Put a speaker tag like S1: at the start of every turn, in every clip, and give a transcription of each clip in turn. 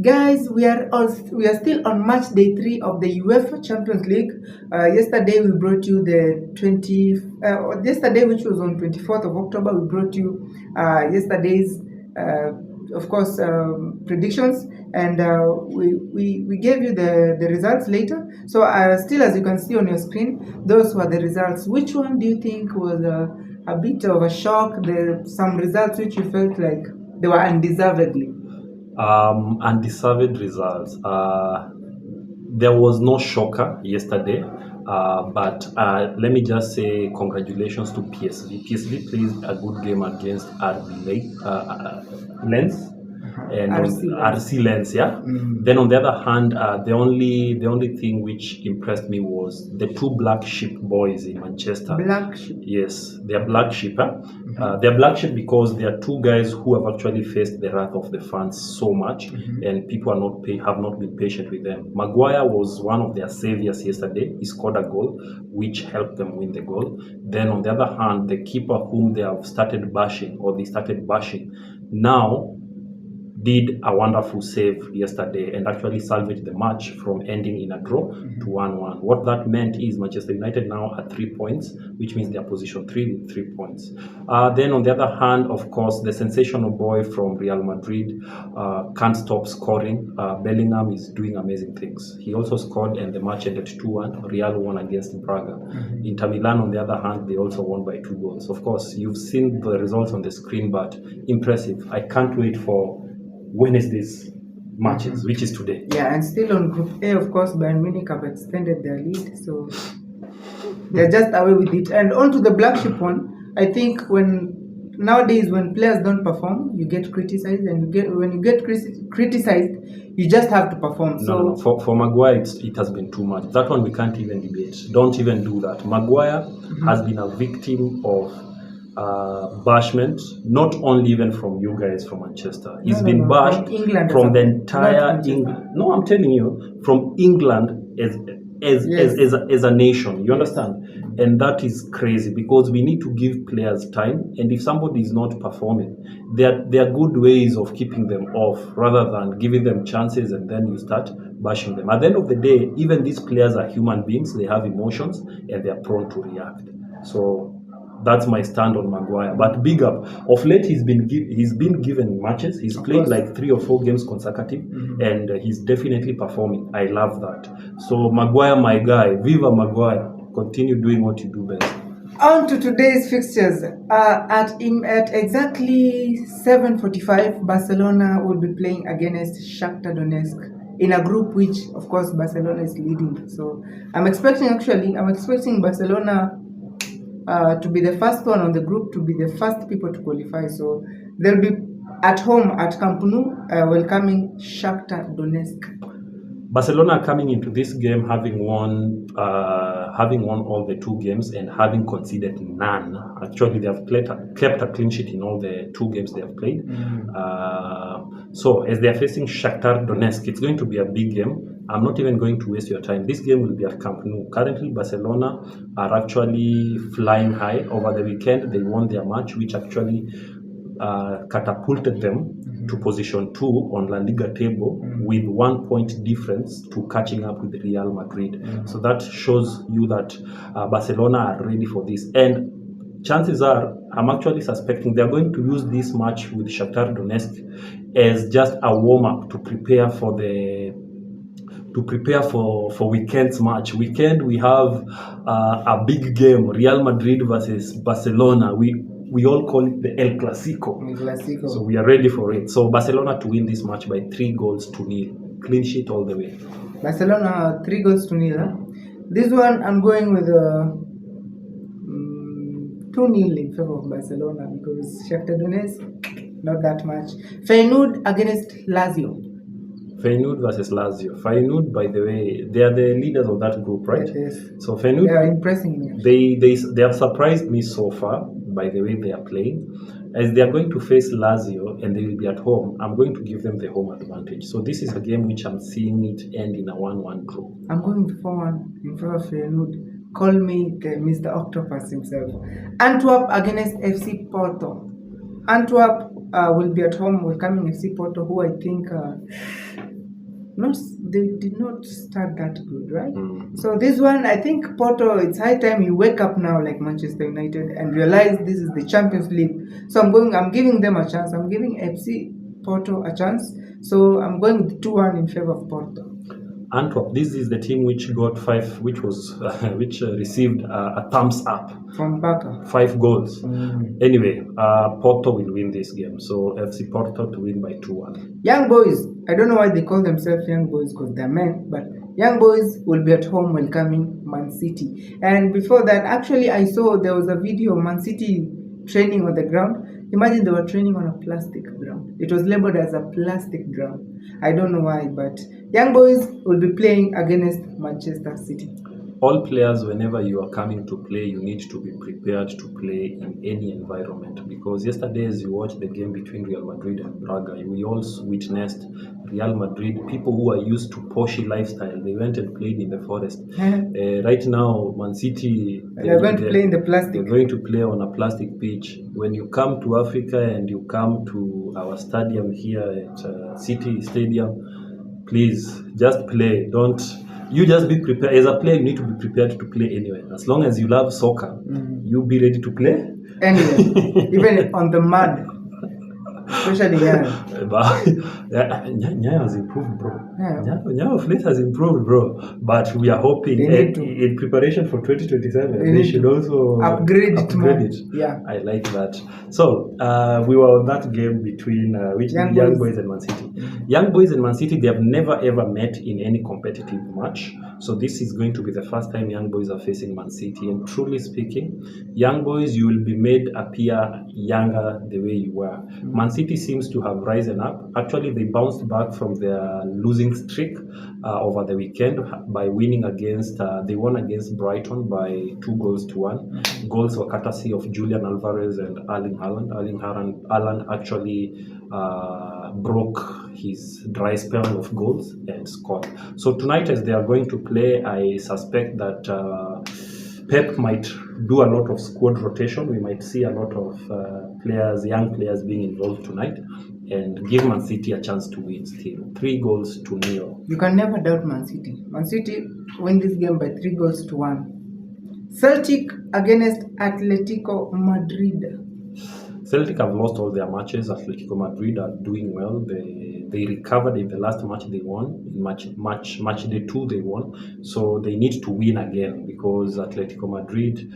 S1: Guys, we are still on match day 3 of the UEFA Champions League. Yesterday we brought you yesterday, which was on 24th of October, we brought you yesterday's of course predictions, and we gave you the results later. So still, as you can see on your screen, those were the results. Which one do you think was a bit of a shock? Some results which you felt like they were undeservedly?
S2: Undeserved results. There was no shocker yesterday, but let me just say congratulations to PSV. PSV plays a good game against RB Lens and RC Lens, yeah. Then on the other hand, the only thing which impressed me was the two black sheep boys in Manchester.
S1: Black sheep.
S2: Yes, they are black sheep. They're black sheep because they are two guys who have actually faced the wrath of the fans so much, and people have not been patient with them. Maguire was one of their saviors yesterday. He scored a goal which helped them win the goal. Then on the other hand, the keeper whom they started bashing now did a wonderful save yesterday and actually salvaged the match from ending in a draw to 1-1. What that meant is Manchester United now at 3 points, which means they are position 3 with 3 points. Then on the other hand, of course, the sensational boy from Real Madrid can't stop scoring. Bellingham is doing amazing things. He also scored and the match ended 2-1. Real won against Braga. Inter Milan, on the other hand, they also won by 2 goals. Of course, you've seen the results on the screen, but impressive. I can't wait for Wednesday's matches, which is today.
S1: Yeah, and still on Group A, of course, Bayern Munich have extended their lead, so they're just away with it. And on to the black sheep one, I think nowadays when players don't perform, you get criticized, and when you get criticized, you just have to perform.
S2: No. For Maguire, it has been too much. That one we can't even debate. Don't even do that. Maguire has been a victim of bashment, not only even from you guys from Manchester. He's been bashed from the entire England. No, I'm telling you, from England as a nation. You understand? And that is crazy because we need to give players time. And if somebody is not performing, there are good ways of keeping them off rather than giving them chances and then you start bashing them. At the end of the day, even these players are human beings. They have emotions and they are prone to react. So that's my stand on Maguire. But big up. Of late, he's been given matches. He's played like 3 or 4 games consecutive, and he's definitely performing. I love that. So Maguire, my guy, viva Maguire. Continue doing what you do best.
S1: On to today's fixtures. At exactly 7:45, Barcelona will be playing against Shakhtar Donetsk in a group which, of course, Barcelona is leading. So I'm expecting Barcelona to be the first one on the group, to be the first people to qualify. So they'll be at home at Camp Nou welcoming Shakhtar Donetsk.
S2: Barcelona are coming into this game having won all the 2 games and having conceded none. Actually, they have kept a clean sheet in all the 2 games they have played. So as they are facing Shakhtar Donetsk, it's going to be a big game. I'm not even going to waste your time. This game will be at Camp Nou. Currently, Barcelona are actually flying high. Over the weekend, they won their match, which actually catapulted them to position 2 on La Liga table with 1 point difference to catching up with Real Madrid. So that shows you that Barcelona are ready for this. And chances are, I'm actually suspecting they're going to use this match with Shakhtar Donetsk as just a warm-up to prepare for weekend's match. Weekend we have a big game, Real Madrid versus Barcelona. We all call it the El Clasico. So we are ready for it. So Barcelona to win this match by 3-0. Clean sheet all the way.
S1: Barcelona 3-0. Huh? This one I'm going with 2-0 in favor of Barcelona because Shakhtar Donetsk, not that much. FAYENOORD against LAZIO.
S2: FAYENOORD versus LAZIO. FAYENOORD, by the way, they are the leaders of that group, right?
S1: Yes.
S2: So FAYENOORD,
S1: they are impressing me.
S2: They have surprised me so far by the way they are playing. As they are going to face LAZIO and they will be at home, I'm going to give them the home advantage. So this is a game which I'm seeing it end in a 1-1 draw.
S1: I'm going 4-1 in favor of FAYENOORD. Call me the Mr. Octopus himself. Antwerp against FC Porto. Antwerp will be at home welcoming FC Porto, who I think they did not start that good, right? So this one, I think Porto, it's high time you wake up now like Manchester United and realize this is the Champions League. So I'm giving them a chance. I'm giving FC Porto a chance. So I'm going 2-1 in favor of Porto.
S2: Antwerp, this is the team which got 5, which received a thumbs up
S1: from Barca.
S2: 5 goals. Anyway, Porto will win this game. So FC Porto to win by 2-1.
S1: Young boys, I don't know why they call themselves young boys because they're men, but young boys will be at home welcoming Man City. And before that, actually, I saw there was a video of Man City training on the ground. Imagine they were training on a plastic ground. It was labeled as a plastic ground. I don't know why, but young boys will be playing against Manchester City.
S2: All players, whenever you are coming to play, you need to be prepared to play in any environment. Because yesterday, as you watched the game between Real Madrid and Braga, we also witnessed Real Madrid, people who are used to poshy lifestyle, they went and played in the forest. Right now, Man City,
S1: they're going to play in the plastic.
S2: They're going to play on a plastic pitch. When you come to Africa and you come to our stadium here at City Stadium, please just play. You just be prepared. As a player, you need to be prepared to play anywhere. As long as you love soccer, you be ready to play
S1: anywhere, even on the mud. Especially
S2: Nyayo has improved, bro. Nyayo of late has improved, bro. But we are hoping in preparation for 2027, they should also
S1: upgrade it. Yeah,
S2: I like that. So we were on that game between Young Boys and Man City. Young Boys and Man City, they have never ever met in any competitive match. So this is going to be the first time Young Boys are facing Man City. And truly speaking, Young Boys, you will be made appear younger the way you were. Man City seems to have risen up. Actually, they bounced back from their losing streak over the weekend by winning against, they won against Brighton by 2-1. Goals were courtesy of Julian Alvarez and Erling Haaland. Haaland actually broke his dry spell of goals and scored. So tonight, as they are going to play, I suspect that Pep might do a lot of squad rotation. We might see a lot of young players being involved tonight and give Man City a chance to win still. 3-0.
S1: You can never doubt Man City. Man City win this game by 3-1. Celtic against Atletico Madrid.
S2: Celtic have lost all their matches. Atletico Madrid are doing well. They recovered in the last match they won. In match day 2 they won. So they need to win again because Atletico Madrid,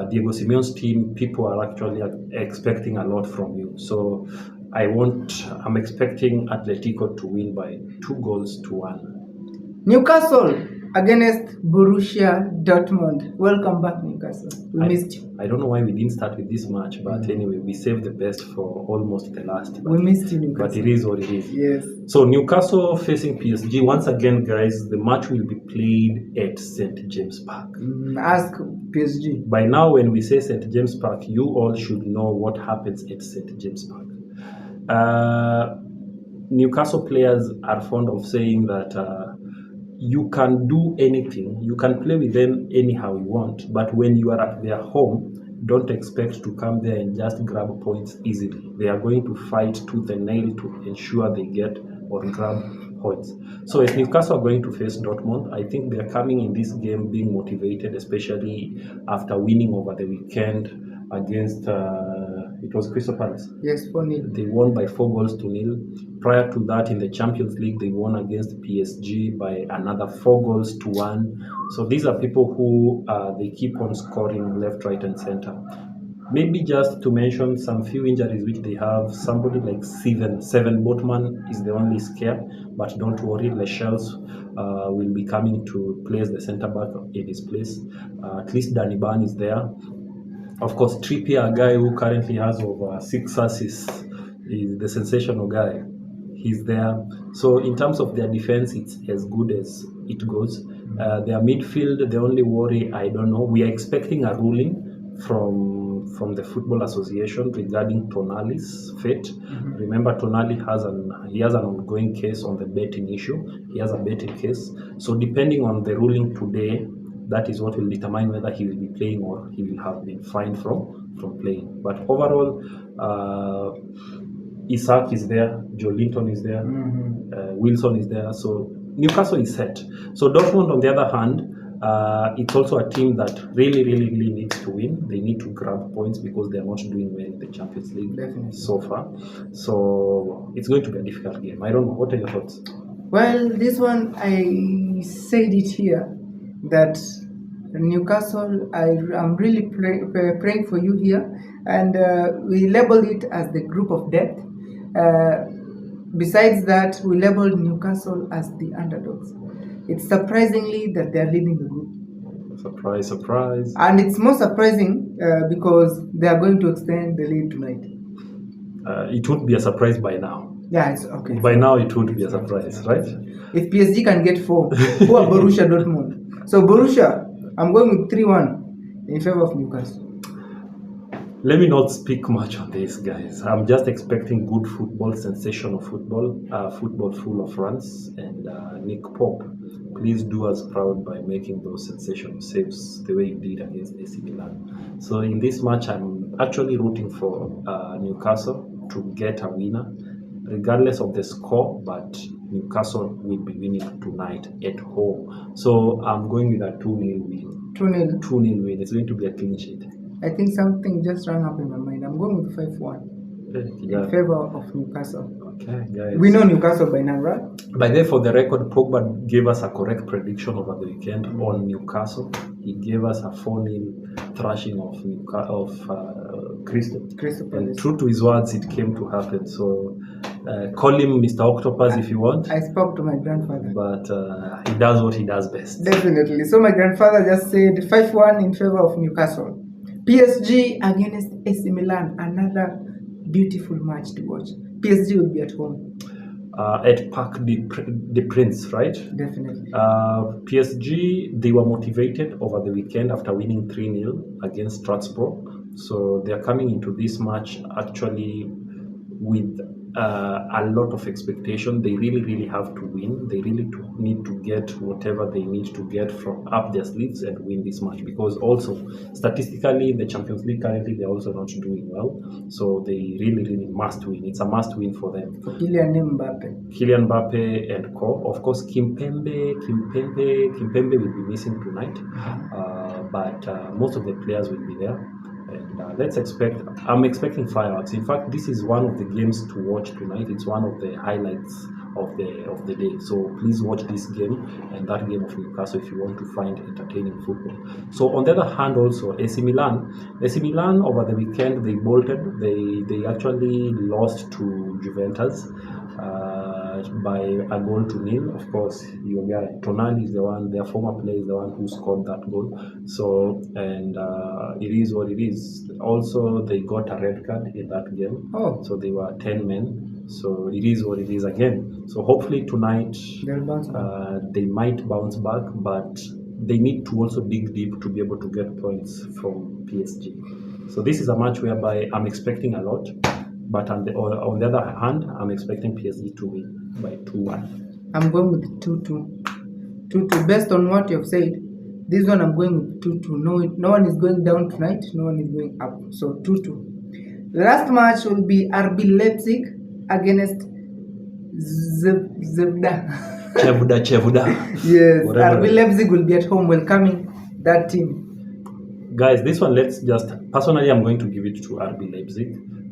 S2: Diego Simeone's team, people are actually expecting a lot from you. So I'm expecting Atletico to win by 2-1.
S1: Newcastle against Borussia Dortmund. Welcome back, Newcastle. We missed you.
S2: I don't know why we didn't start with this match, but anyway, we saved the best for almost the last.
S1: We missed you, Newcastle.
S2: But it is what it is.
S1: Yes.
S2: So Newcastle facing PSG. Once again, guys, the match will be played at St. James Park.
S1: Ask PSG.
S2: By now, when we say St. James Park, you all should know what happens at St. James Park. Newcastle players are fond of saying that you can do anything, you can play with them anyhow you want, but when you are at their home, don't expect to come there and just grab points easily. They are going to fight tooth and nail to ensure they get or grab points. So if Newcastle are going to face Dortmund, I think they are coming in this game being motivated, especially after winning over the weekend against it was Crystal Palace.
S1: Yes, 4-0.
S2: They won by 4-0. Prior to that, in the Champions League, they won against PSG by another 4-1. So these are people who they keep on scoring left, right, and center. Maybe just to mention some few injuries which they have. Somebody like Seven Botman is the only scare, but don't worry, Lechel's will be coming to place the center back in his place. At least Danny Ban is there. Of course, Trippier, a guy who currently has over 6 assists, is the sensational guy. He's there. So in terms of their defense, it's as good as it goes. Their midfield, the only worry, I don't know. We are expecting a ruling from the Football Association regarding Tonali's fate. Remember, Tonali has an ongoing case on the betting issue. He has a betting case. So depending on the ruling today, that is what will determine whether he will be playing or he will have been fined from playing. But overall, Isaac is there, Joe Linton is there, Wilson is there. So Newcastle is set. So Dortmund, on the other hand, it's also a team that really needs to win. They need to grab points because they are not doing well in the Champions League so far. So it's going to be a difficult game. I don't know. What are your thoughts?
S1: Well, this one, I said it here that Newcastle, I'm really praying for you here, and we labeled it as the group of death. Besides that, we labeled Newcastle as the underdogs. It's surprisingly that they're leading the group.
S2: Surprise.
S1: And it's more surprising because they are going to extend the lead tonight.
S2: It would be a surprise by now.
S1: Yeah, it's okay.
S2: By now, it would be a surprise, right?
S1: If PSG can get 4, who are Borussia Dortmund? So Borussia, I'm going with 3-1 in favor of Newcastle.
S2: Let me not speak much on this, guys. I'm just expecting good football, sensational football, football full of runs, and Nick Pope, please do us proud by making those sensational saves the way you did against AC Milan. So in this match, I'm actually rooting for Newcastle to get a winner, regardless of the score, but Newcastle will be winning tonight at home. So I'm going with a 2-0 win. 2-0 win. It's going to be a clean sheet.
S1: I think something just ran up in my mind. I'm going with 5-1 in favor of Newcastle.
S2: Okay, guys.
S1: We know Newcastle by now, right?
S2: By the way, for the record, Pogba gave us a correct prediction over the weekend on Newcastle. He gave us a 4-0 thrashing of Crystal. And true to his words, it came to happen. So call him Mr. Octopus if you want.
S1: I spoke to my grandfather.
S2: But he does what he does best.
S1: Definitely. So my grandfather just said 5-1 in favor of Newcastle. PSG against AC Milan, another beautiful match to watch. PSG will be at home.
S2: At Parc des Princes, right?
S1: Definitely.
S2: PSG, they were motivated over the weekend after winning 3-0 against Strasbourg. So they are coming into this match actually with a lot of expectation. They really have to win. They really need to get whatever they need to get from up their sleeves and win this match, because also statistically in the Champions League currently they're also not doing well. So they really must win. It's a must win for them.
S1: For Kylian
S2: Mbappe and co. Of course, Kimpembe will be missing tonight, but most of the players will be there. And I'm expecting fireworks. In fact, this is one of the games to watch tonight. It's one of the highlights of the day. So please watch this game and that game of Newcastle if you want to find entertaining football. So on the other hand, also AC Milan over the weekend, they bolted. They actually lost to Juventus by a goal to nil. Of course, your guy Tonali is the one, their former player is the one who scored that goal. So, and it is what it is. Also, they got a red card in that game. So they were 10 men. So it is what it is again. So hopefully tonight they might bounce back, but they need to also dig deep to be able to get points from PSG. So this is a match whereby I'm expecting a lot. But on the other hand, I'm expecting PSG to win by 2-1.
S1: I'm going with 2-2. 2-2. Based on what you've said, this one I'm going with 2-2. No one is going down tonight. No one is going up. So 2-2. The last match will be RB Leipzig against ZVEZDA.
S2: Chevda.
S1: Yes, RB Leipzig will be at home welcoming that team.
S2: Guys, this one, personally, I'm going to give it to RB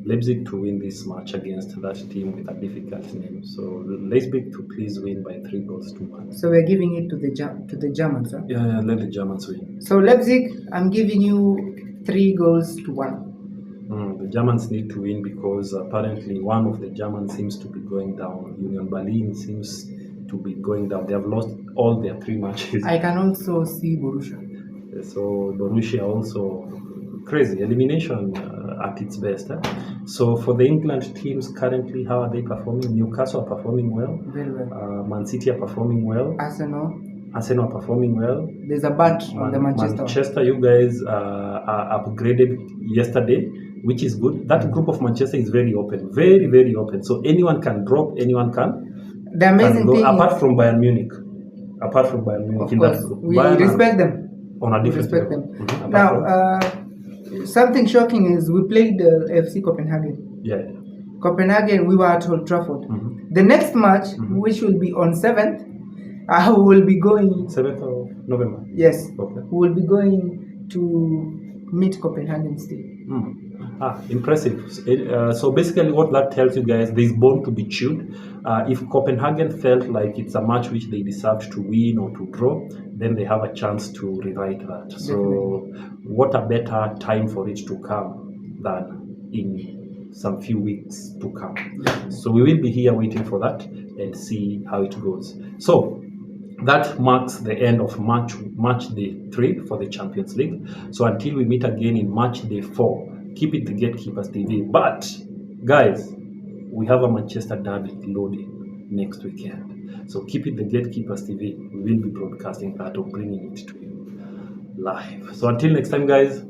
S2: Leipzig to win this match against that team with a difficult name. So Leipzig to please win by 3-1.
S1: So we're giving it to the Germans, huh?
S2: Yeah, let the Germans win.
S1: So Leipzig, I'm giving you 3-1.
S2: The Germans need to win because apparently one of the Germans seems to be going down. Union Berlin seems to be going down. They have lost all their 3 matches.
S1: I can also see Borussia.
S2: So Borussia also crazy elimination at its best. So for the England teams currently, how are they performing? Newcastle are performing well.
S1: Very well.
S2: Man City are performing well.
S1: Arsenal
S2: are performing well.
S1: There's a bat on the
S2: Manchester, you guys are upgraded yesterday, which is good. That group of Manchester is very open, very open. So anyone can drop, anyone can.
S1: The amazing thing,
S2: apart from Bayern Munich,
S1: of course, we respect them.
S2: On a
S1: we
S2: different
S1: respect
S2: level.
S1: them.
S2: Mhm.
S1: Now, something shocking is we played FC Copenhagen.
S2: Yeah.
S1: Copenhagen, we were at Old Trafford.
S2: Mhm.
S1: The next match,
S2: Mhm.
S1: which will be on 7th, I will be going.
S2: 7th of November.
S1: Yes,
S2: Okay.
S1: we will be going to meet Copenhagen still.
S2: Impressive. So basically what that tells you guys, there's bone to be chewed. If Copenhagen felt like it's a match which they deserved to win or to draw, then they have a chance to rewrite that. So what a better time for it to come than in some few weeks to come. So we will be here waiting for that and see how it goes. So that marks the end of match day 3 for the Champions League. So until we meet again in match day 4, keep it the Gatekeepers TV. But guys, we have a Manchester derby loading next weekend. So keep it the Gatekeepers TV. We will be broadcasting that or bringing it to you live. So until next time, guys,